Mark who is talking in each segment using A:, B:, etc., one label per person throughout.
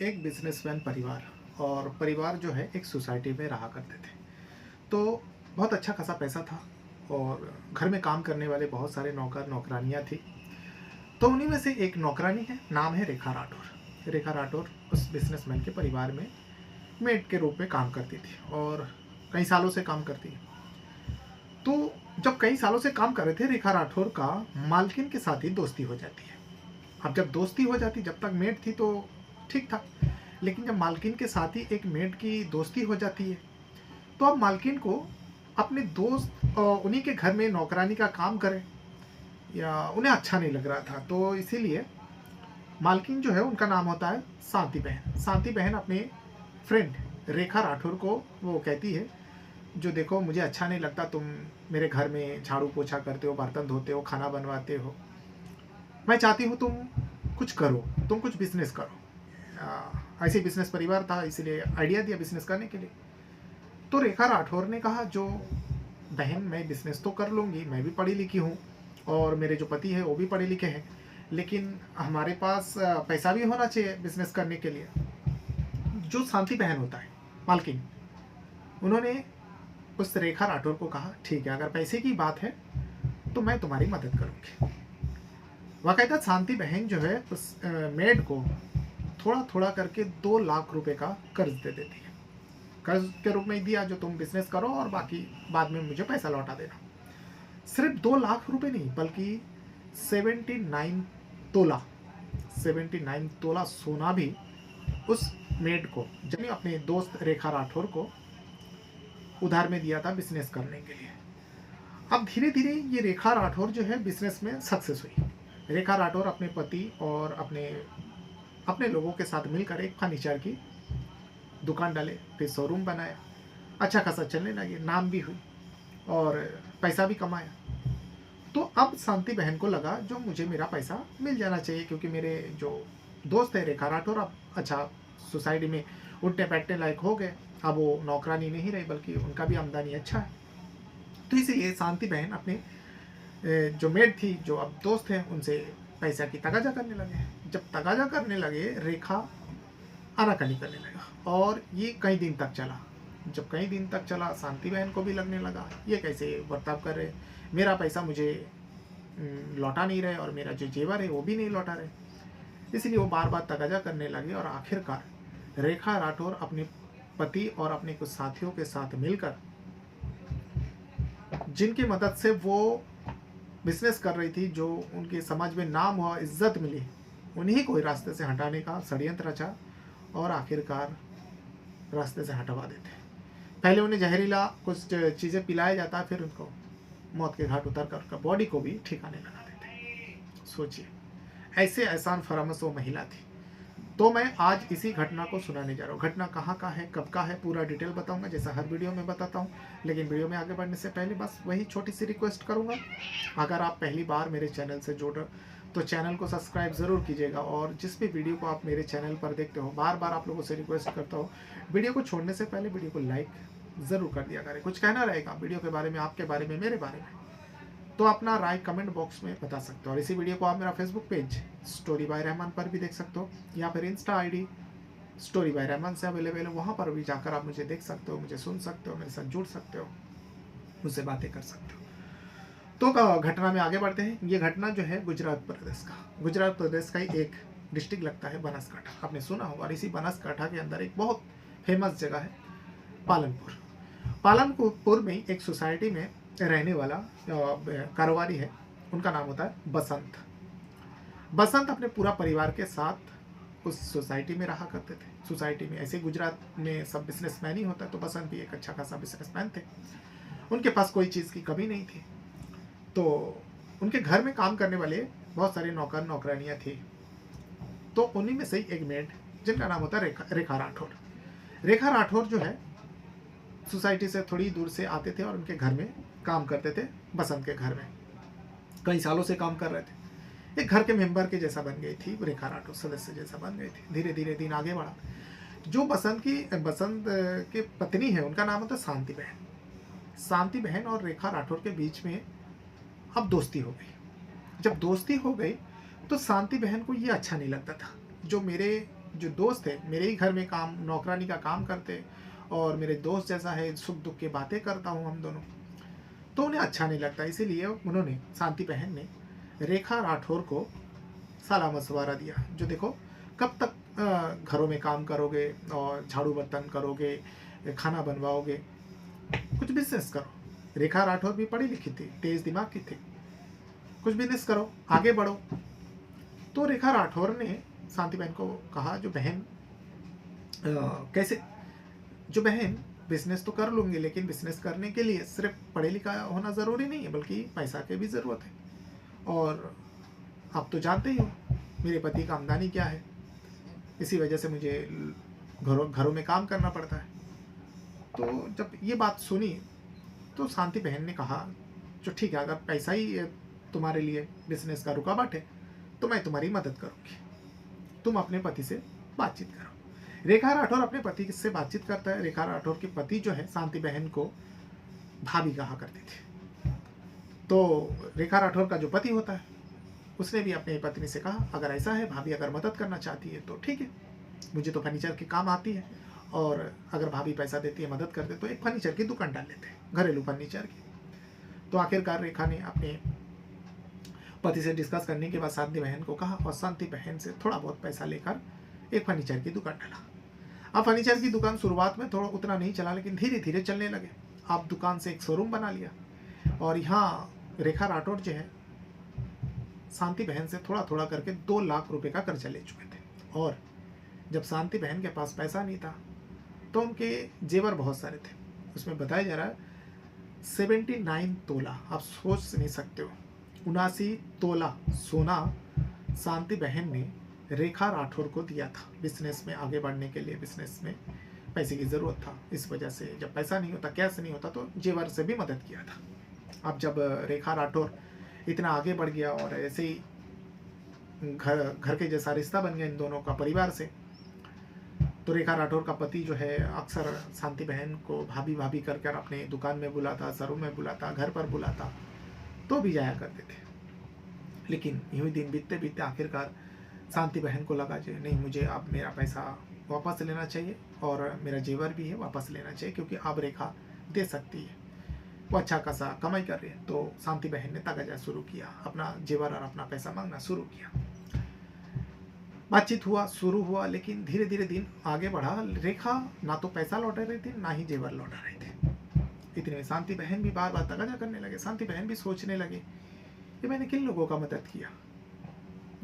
A: एक बिजनेसमैन परिवार और परिवार जो है एक सोसाइटी में रहा करते थे। तो बहुत अच्छा खासा पैसा था और घर में काम करने वाले बहुत सारे नौकर नौकरानियाँ थी। तो उन्हीं में से एक नौकरानी है, नाम है रेखा राठौर। रेखा राठौर उस बिजनेसमैन के परिवार में मेड के रूप में काम करती थी और कई सालों से काम करती है। तो जब कई सालों से काम कर रहे थे, रेखा राठौर का मालकिन के साथ ही दोस्ती हो जाती है। अब जब दोस्ती हो जाती, जब तक मेड थी तो ठीक था, लेकिन जब मालकिन के साथ ही एक मेड की दोस्ती हो जाती है तो अब मालकिन को अपने दोस्त उन्हीं के घर में नौकरानी का काम करे या उन्हें अच्छा नहीं लग रहा था। तो इसीलिए मालकिन जो है, उनका नाम होता है शांति बहन। शांति बहन अपने फ्रेंड रेखा राठौर को वो कहती है, जो देखो मुझे अच्छा नहीं लगता तुम मेरे घर में झाड़ू पोछा करते हो, बर्तन धोते हो, खाना बनवाते हो। मैं चाहती हूँ तुम कुछ करो, तुम कुछ बिजनेस करो। ऐसे बिजनेस परिवार था, इसीलिए आइडिया दिया बिजनेस करने के लिए। तो रेखा राठौर ने कहा, जो बहन मैं बिजनेस तो कर लूँगी, मैं भी पढ़ी लिखी हूँ और मेरे जो पति है वो भी पढ़े लिखे हैं, लेकिन हमारे पास पैसा भी होना चाहिए बिजनेस करने के लिए। जो शांति बहन होता है मालकिन, उन्होंने उस रेखा राठौर को कहा, ठीक है अगर पैसे की बात है तो मैं तुम्हारी मदद करूँगी। बाकायदा शांति बहन जो है उस मेड को थोड़ा थोड़ा करके 2 लाख रुपए का कर्ज दे देती है। कर्ज के रूप में दिया, जो तुम बिजनेस करो और बाकी बाद में मुझे पैसा लौटा देना। सिर्फ 2 लाख रुपए नहीं, बल्कि 79 तोला सोना भी उस मेड को, जब अपने दोस्त रेखा राठौर को उधार में दिया था बिजनेस करने के लिए। अब धीरे धीरे ये रेखा राठौर जो है बिजनेस में सक्सेस हुई। रेखा राठौर अपने पति और अपने अपने लोगों के साथ मिलकर एक फर्नीचर की दुकान डाले, फिर शोरूम बनाया, अच्छा खासा चलने लगे, नाम भी हुई और पैसा भी कमाया। तो अब शांति बहन को लगा, जो मुझे मेरा पैसा मिल जाना चाहिए, क्योंकि मेरे जो दोस्त है रेखा राठौर अब अच्छा सोसाइटी में उठने बैठने लायक हो गए। अब वो नौकरानी नहीं रही, बल्कि उनका भी आमदनी अच्छा है। तो इसीलिए शांति बहन अपने जो मेड थी, जो अब दोस्त हैं, उनसे पैसा की तगाजा करने लगे। जब तगाजा करने लगे, रेखा आनाकानी करने लगा और ये कई दिन तक चला। जब कई दिन तक चला, शांति बहन को भी लगने लगा ये कैसे बर्ताव कर रहे, मेरा पैसा मुझे लौटा नहीं रहे और मेरा जो जेवर है वो भी नहीं लौटा रहे। इसलिए वो बार बार तगाजा करने लगे और आखिरकार रेखा राठौर अपने पति और अपने कुछ साथियों के साथ मिलकर, जिनकी मदद से वो बिजनेस कर रही थी, जो उनके समाज में नाम हुआ, इज्जत मिली, उन्हीं को रास्ते से हटाने का षड्यंत्र रचा और आखिरकार रास्ते से हटवा देते। पहले उन्हें जहरीला कुछ चीज़ें पिलाया जाता, फिर उनको मौत के घाट उतर कर बॉडी को भी ठिकाने लगा देते। सोचिए, ऐसे एहसान फरामश वो महिला थी। तो मैं आज इसी घटना को सुनाने जा रहा हूँ। घटना कहाँ का है, कब का है, पूरा डिटेल बताऊंगा, जैसा हर वीडियो में बताता हूँ। लेकिन वीडियो में आगे बढ़ने से पहले बस वही छोटी सी रिक्वेस्ट करूँगा, अगर आप पहली बार मेरे चैनल से जुड़ रहे तो चैनल को सब्सक्राइब ज़रूर कीजिएगा। और जिस भी वीडियो को आप मेरे चैनल पर देखते हो, बार बार आप लोगों से रिक्वेस्ट करता हूँ, वीडियो को छोड़ने से पहले वीडियो को लाइक ज़रूर कर दिया करें। कुछ कहना रहेगा वीडियो के बारे में, आपके बारे में, मेरे बारे में, तो अपना राय कमेंट बॉक्स में बता सकते हो। और इसी वीडियो को आप मेरा Facebook page story by Rahman पर भी देख सकते हो, या फिर Insta ID story by Rahman से अवेलेबल है, वहाँ पर भी जाकर आप मुझे देख सकते हो, मुझे सुन सकते हो, मेरे साथ जुड़ सकते हो, मुझसे बातें कर सकते हो। तो घटना में आगे बढ़ते हैं। ये घटना जो है गुजरात प्रदेश का ही एक डिस्ट्रिक्ट लगता है बनासकांठा, आपने सुना होगा। और इसी बनासकांठा के अंदर एक बहुत फेमस जगह है पालनपुर। पालनपुर में एक सोसाइटी में रहने वाला कारोबारी है, उनका नाम होता है बसंत। बसंत अपने पूरा परिवार के साथ उस सोसाइटी में रहा करते थे। सोसाइटी में ऐसे गुजरात में सब बिजनेसमैन ही होता है, तो बसंत भी एक अच्छा खासा बिजनेसमैन थे। उनके पास कोई चीज़ की कमी नहीं थी। तो उनके घर में काम करने वाले बहुत सारे नौकर नौकरानियाँ थी। तो उन्हीं में से ही एक मेड, जिनका नाम होता है रेखा राठौर। रेखा राठौर जो है सोसाइटी से थोड़ी दूर से आते थे और उनके घर में काम करते थे। बसंत के घर में कई सालों से काम कर रहे थे। एक घर के मेंबर के जैसा बन गई थी रेखा राठौर, सदस्य जैसा बन गई थी। धीरे धीरे दिन आगे बढ़ा। जो बसंत की पत्नी है, उनका नाम होता है शांति बहन। शांति बहन और रेखा राठौर के बीच में अब दोस्ती हो गई। जब दोस्ती हो गई तो शांति बहन को ये अच्छा नहीं लगता था, जो मेरे जो दोस्त है मेरे ही घर में काम नौकरानी का काम करते और मेरे दोस्त जैसा है, सुख दुख की बातें करता हूँ हम दोनों, तो उन्हें अच्छा नहीं लगता। इसीलिए उन्होंने, शांति बहन ने रेखा राठौर को सलाह मशवरा दिया, जो देखो कब तक घरों में काम करोगे और झाड़ू बर्तन करोगे, खाना बनवाओगे, कुछ बिजनेस करो। रेखा राठौर भी पढ़ी लिखी थी, तेज दिमाग की थी, कुछ बिजनेस करो, आगे बढ़ो। तो रेखा राठौर ने शांति बहन को कहा, जो बहन कैसे, जो बहन बिजनेस तो कर लूंगी, लेकिन बिजनेस करने के लिए सिर्फ पढ़े लिखा होना ज़रूरी नहीं है, बल्कि पैसा की भी ज़रूरत है। और आप तो जानते ही हो मेरे पति का आमदनी क्या है, इसी वजह से मुझे घरों में काम करना पड़ता है। तो जब ये बात सुनी तो शांति बहन ने कहा, जो ठीक है, अगर पैसा ही तुम्हारे लिए बिजनेस का रुकावट है तो मैं तुम्हारी मदद करूँगी, तुम अपने पति से बातचीत करो। रेखा राठौर अपने पति से बातचीत करता है। रेखा राठौर के पति जो है शांति बहन को भाभी कहा करते थे। तो रेखा राठौर का जो पति होता है उसने भी अपनी पत्नी से कहा, अगर ऐसा है भाभी अगर मदद करना चाहती है तो ठीक है, मुझे तो फर्नीचर के काम आती है, और अगर भाभी पैसा देती है, मदद कर दे, तो एक फर्नीचर की दुकान डाल लेते हैं, घरेलू फर्नीचर की। तो आखिरकार रेखा ने अपने पति से डिस्कस करने के बाद शांति बहन को कहा, और शांति बहन से थोड़ा बहुत पैसा लेकर एक फर्नीचर की दुकान डाला। अब फर्नीचर की दुकान शुरुआत में थोड़ा उतना नहीं चला, लेकिन धीरे धीरे चलने लगे। अब दुकान से एक शोरूम बना लिया, और यहाँ रेखा राठौर जो है शांति बहन से थोड़ा थोड़ा करके 2 लाख रुपए का कर्जा ले चुके थे। और जब शांति बहन के पास पैसा नहीं था तो उनके जेवर बहुत सारे थे। उसमें बताया जा रहा है 79 तोला, आप सोच नहीं सकते हो, 79 तोला सोना शांति बहन ने रेखा राठौर को दिया था। बिजनेस में आगे बढ़ने के लिए, बिजनेस में पैसे की ज़रूरत था, इस वजह से जब पैसा नहीं होता, कैश नहीं होता, तो जेवर से भी मदद किया था। अब जब रेखा राठौर इतना आगे बढ़ गया और ऐसे ही घर के जैसा रिश्ता बन गया इन दोनों का परिवार से, तो रेखा राठौर का पति जो है अक्सर शांति बहन को भाभी भाभी कर कर अपने दुकान में बुलाता, शोरूम में बुलाता, घर पर बुलाता, तो भी जाया करते थे। लेकिन यूँ ही दिन बीतते बीतते आखिरकार शांति बहन को लगा जो नहीं, मुझे अब मेरा पैसा वापस लेना चाहिए, और मेरा जेवर भी है वापस लेना चाहिए, क्योंकि अब रेखा दे सकती है, वो अच्छा खासा कमाई कर रही है। तो शांति बहन ने तगाजा शुरू किया, अपना जेवर और अपना पैसा मांगना शुरू किया। बातचीत हुआ, शुरू हुआ, लेकिन धीरे धीरे दिन आगे बढ़ा। रेखा ना तो पैसा लौटा रही थी, ना ही जेवर लौटा रहे थे। इतने में शांति बहन भी बार बार तगाजा करने लगे। शांति बहन भी सोचने लगे, ये मैंने किन लोगों का मदद किया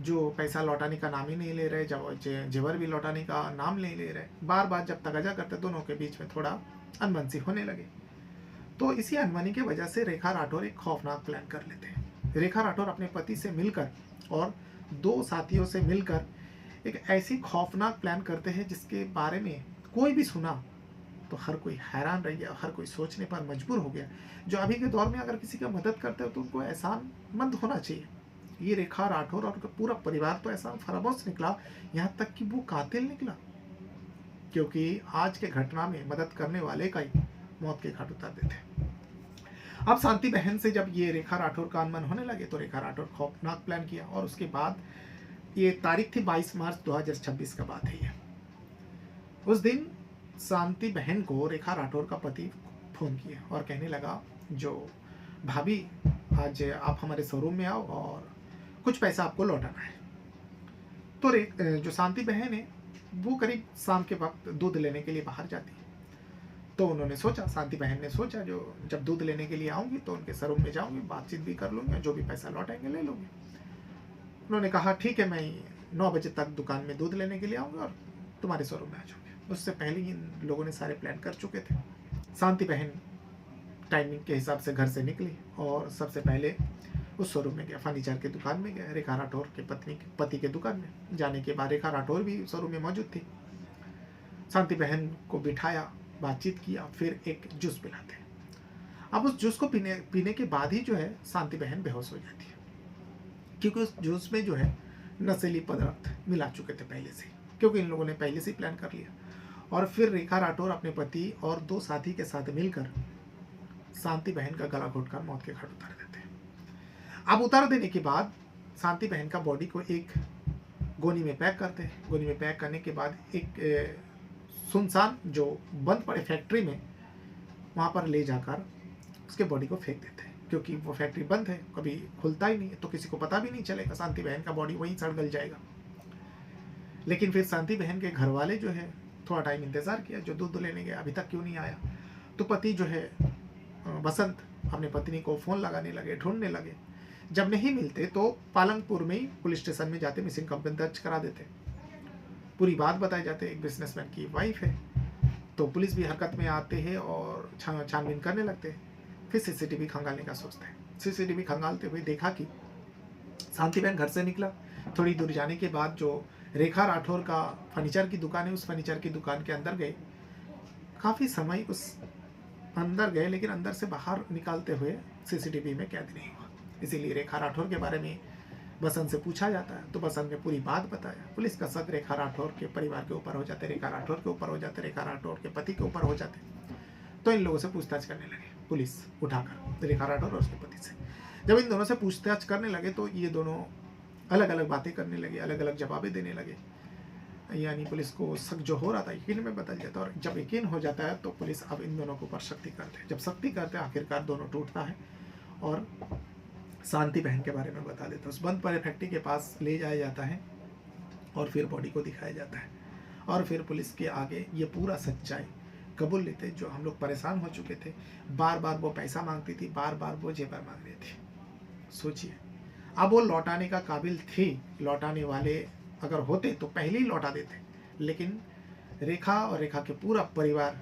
A: जो पैसा लौटाने का नाम ही नहीं ले रहे, जब जेवर भी लौटाने का नाम नहीं ले रहे। बार बार जब तगाजा करते, दोनों के बीच में थोड़ा अनबन होने लगे। तो इसी अनबनी की वजह से रेखा राठौर एक खौफनाक प्लान कर लेते हैं। रेखा राठौर अपने पति से मिलकर और 2 साथियों से मिलकर एक ऐसी खौफनाक प्लान करते हैं जिसके बारे में कोई भी सुना तो हर कोई हैरान रह गया, हर कोई सोचने पर मजबूर हो गया। जो अभी के दौर में अगर किसी का मदद करते हो तो उनको एहसानमंद होना चाहिए। ये रेखा राठौर और उनका पूरा परिवार तो ऐसा फराबोस निकला, यहाँ तक कि वो कातिल निकला, क्योंकि आज के घटना में मदद करने वाले का ही मौत के घाट उतार देते। अब शांति बहन से जब ये रेखा राठौर का अनबन होने लगे तो रेखा राठौर खौफनाक प्लान किया, और उसके बाद ये तारीख थी 22 मार्च 2026 का बात है ये। उस दिन शांति बहन को रेखा राठौर का पति फोन किया और कहने लगा, जो भाभी आज आप हमारे शोरूम में आओ और कुछ पैसा आपको लौटाना है। तो जो शांति बहन है वो करीब शाम के वक्त दूध लेने के लिए बाहर जाती है। तो उन्होंने सोचा, शांति बहन ने सोचा, जो जब दूध लेने के लिए आऊँगी तो उनके शोरूम में जाऊँगी, बातचीत भी कर लूँगी, जो भी पैसा लौटाएंगे ले लूँगी। उन्होंने कहा ठीक है, मैं 9 बजे तक दुकान में दूध लेने के लिए आऊँगी और तुम्हारे शोरूम में आ जाऊँगी। उससे पहले ही इन लोगों ने सारे प्लान कर चुके थे। शांति बहन टाइमिंग के हिसाब से घर से निकली और सबसे पहले उस शोरूम में गया, फर्नीचर की दुकान में गया, रेखा राठौर के पति के दुकान में। जाने के बाद रेखा राठौर भी शोरूम में मौजूद थी। शांति बहन को बिठाया, बातचीत किया, फिर एक जूस पिलाते हैं। अब उस जूस को पीने के बाद ही जो है शांति बहन बेहोश हो जाती है, क्योंकि उस जूस में जो है नशीली पदार्थ मिला चुके थे पहले से, क्योंकि इन लोगों ने पहले से प्लान कर लिया। और फिर रेखा राठौर अपने पति और 2 साथी के साथ मिलकर शांति बहन का गला घोटकर मौत के घाट उतार देते हैं। अब उतार देने के बाद शांति बहन का बॉडी को एक गोनी में पैक करते हैं। गोनी में पैक करने के बाद एक सुनसान जो बंद पड़े फैक्ट्री में वहाँ पर ले जाकर उसके बॉडी को फेंक देते हैं, क्योंकि वो फैक्ट्री बंद है, कभी खुलता ही नहीं है, तो किसी को पता भी नहीं चलेगा, शांति बहन का बॉडी वहीं सड़ गल जाएगा। लेकिन फिर शांति बहन के घर वाले जो है थोड़ा टाइम इंतज़ार किया, जो दूध लेने गया अभी तक क्यों नहीं आया। तो पति जो है बसंत अपने पत्नी को फ़ोन लगाने लगे, ढूंढने लगे। जब नहीं मिलते तो पालनपुर में ही पुलिस स्टेशन में जाते मिसिंग कंप्लेंट दर्ज करा देते। पूरी बात बताए जाते, एक बिजनेसमैन की वाइफ है। तो पुलिस भी हरकत में आते हैं और छानबीन करने लगते हैं। फिर सीसीटीवी खंगालने का सोचते हैं। सीसीटीवी खंगालते हुए देखा कि शांति बहन घर से निकला, थोड़ी दूर जाने के बाद जो रेखा राठौर का फर्नीचर की दुकान है, उस फर्नीचर की दुकान के अंदर गए। काफ़ी समय उस अंदर गए, लेकिन अंदर से बाहर निकालते हुए सीसीटीवी में कैद नहीं हुआ। इसीलिए रेखा राठौर के बारे में बसंत से पूछा जाता है, तो बसंत ने पूरी बात बताया। पुलिस का शक रेखा राठौर के परिवार के ऊपर हो जाते, रेखा राठौर के ऊपर हो जाते, रेखा राठौर के पति के ऊपर हो जाते। तो इन लोगों से पूछताछ करने लगे पुलिस उठाकर, रेखा राठौर और उसके पति से। जब इन दोनों से पूछताछ करने लगे तो ये दोनों अलग अलग बातें करने लगे, अलग अलग जवाबें देने लगे। यानी पुलिस को शक जो हो रहा था यकीन में बदल जाता है, और जब यकीन हो जाता है तो पुलिस अब इन दोनों के ऊपर शक्ति करते हैं। जब शक्ति करते हैं आखिरकार दोनों टूटता है और शांति बहन के बारे में बता देता है। उस बंद पड़े फैक्ट्री के पास ले जाया जाता है और फिर बॉडी को दिखाया जाता है, और फिर पुलिस के आगे ये पूरा सच्चाई कबूल लेते। जो हम लोग परेशान हो चुके थे, बार बार वो पैसा मांगती थी, बार बार वो जेवर मांग रही थी। सोचिए, अब वो लौटाने का काबिल थी, लौटाने वाले अगर होते तो पहले ही लौटा देते, लेकिन रेखा और रेखा के पूरा परिवार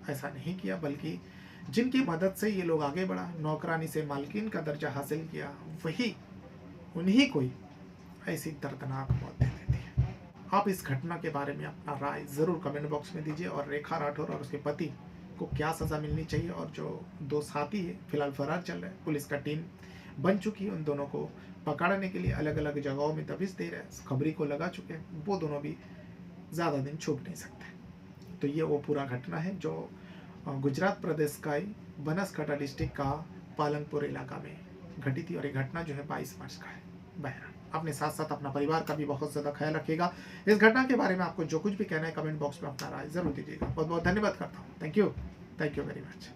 A: ऐसा नहीं किया, बल्कि जिनकी मदद से ये लोग आगे बढ़ा, नौकरानी से मालकिन का दर्जा हासिल किया, वही उन्हीं कोई ऐसी दर्दनाक मौत दे देती है। आप इस घटना के बारे में अपना राय ज़रूर कमेंट बॉक्स में दीजिए, और रेखा राठौर और उसके पति को क्या सज़ा मिलनी चाहिए, और जो दो साथी है फिलहाल फरार चल रहे हैं, पुलिस का टीम बन चुकी है, उन दोनों को पकड़ने के लिए अलग अलग जगहों में दबिश दे रहे हैं, खबरी को लगा चुके हैं, वो दोनों भी ज़्यादा दिन छुप नहीं सकते। तो ये वो पूरा घटना है जो गुजरात प्रदेश का ही बनासकांठा डिस्ट्रिक्ट का पालनपुर इलाका में घटी थी, और ये घटना जो है 22 मार्च का है। बहरहाल अपने साथ साथ अपना परिवार का भी बहुत ज़्यादा ख्याल रखिएगा। इस घटना के बारे में आपको जो कुछ भी कहना है कमेंट बॉक्स में अपना राय जरूर दीजिएगा। बहुत बहुत धन्यवाद करता हूँ। Thank you very much.